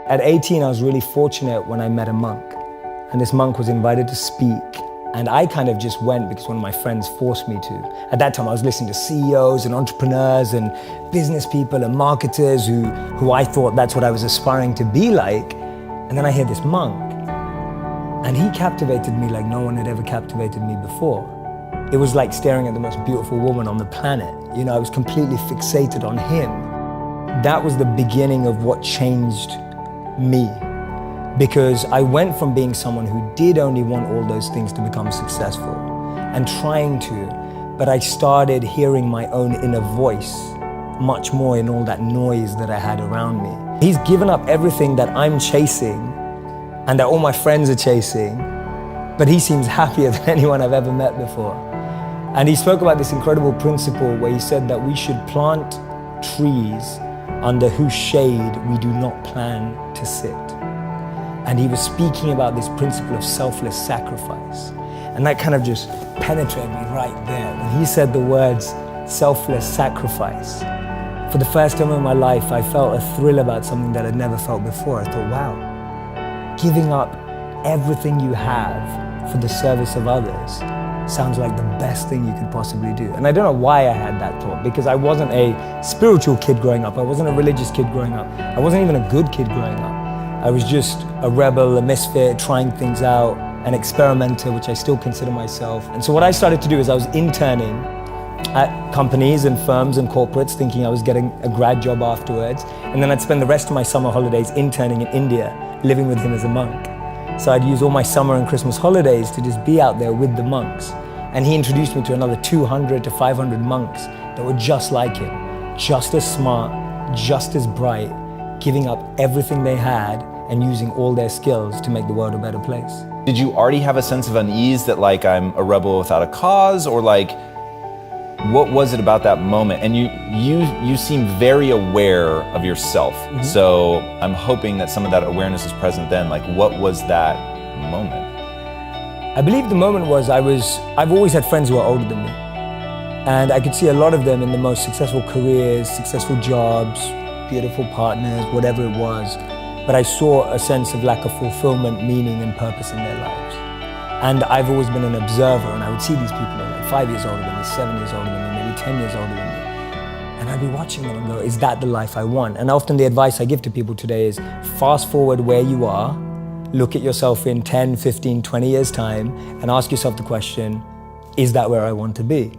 At 18, I was really fortunate when I met a monk. And this monk was invited to speak. And I kind of just went because one of my friends forced me to. At that time, I was listening to CEOs and entrepreneurs and business people and marketers who I thought that's what I was aspiring to be like. And then I hear this monk. And he captivated me like no one had ever captivated me before. It was like staring at the most beautiful woman on the planet. You know, I was completely fixated on him. That was the beginning of what changed me. Because I went from being someone who did only want all those things to become successful and trying to, but I started hearing my own inner voice much more in all that noise that I had around me. He's given up everything that I'm chasing and that all my friends are chasing, but he seems happier than anyone I've ever met before. And he spoke about this incredible principle where he said that we should plant trees under whose shade we do not plan to sit. And he was speaking about this principle of selfless sacrifice. And that kind of just penetrated me right there. When he said the words selfless sacrifice, for the first time in my life, I felt a thrill about something that I'd never felt before. I thought, wow, giving up everything you have for the service of others sounds like the best thing you could possibly do. And I don't know why I had that thought, because I wasn't a spiritual kid growing up. I wasn't a religious kid growing up. I wasn't even a good kid growing up. I was just a rebel, a misfit, trying things out, an experimenter, which I still consider myself. And so what I started to do is I was interning at companies and firms and corporates, thinking I was getting a grad job afterwards. And then I'd spend the rest of my summer holidays interning in India, living with him as a monk. So I'd use all my summer and Christmas holidays to just be out there with the monks. And he introduced me to another 200 to 500 monks that were just like him, just as smart, just as bright, giving up everything they had and using all their skills to make the world a better place. Did you already have a sense of unease that like I'm a rebel without a cause, or like what was it about that moment? And you seem very aware of yourself. Mm-hmm. So I'm hoping that some of that awareness is present then. Like what was that moment? I believe the moment was I've always had friends who are older than me. And I could see a lot of them in the most successful careers, successful jobs, beautiful partners, whatever it was. But I saw a sense of lack of fulfillment, meaning and purpose in their lives. And I've always been an observer, and I would see these people who are like 5 years older than me, 7 years older than me, maybe 10 years older than me. And I'd be watching them and go, is that the life I want? And often the advice I give to people today is fast forward where you are, look at yourself in 10, 15, 20 years time, and ask yourself the question, is that where I want to be?